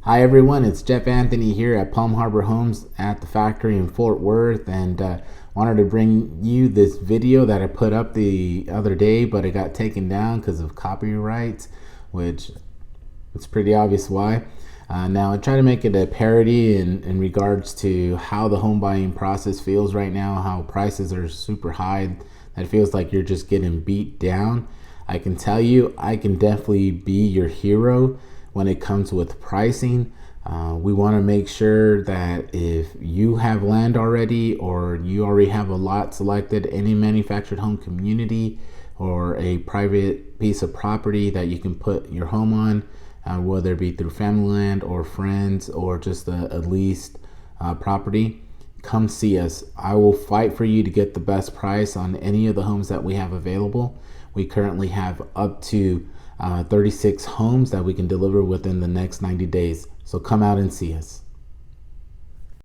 Hi everyone, it's Jeff Anthony here at Palm Harbor Homes at the factory in Fort Worth, and wanted to bring you this video that I put up the other day, but it got taken down because of copyright, which it's pretty obvious why. Now I try to make it a parody in regards to how the home buying process feels right now, how prices are super high, that it feels like you're just getting beat down. I can tell you, I can definitely be your hero when it comes with pricing. We want to make sure that if you have land already, or you already have a lot selected, any manufactured home community or a private piece of property that you can put your home on, whether it be through family land or friends or just a leased property, come see us. I will fight for you to get the best price on any of the homes that we have available. We currently have up to 36 homes that we can deliver within the next 90 days. So come out and see us.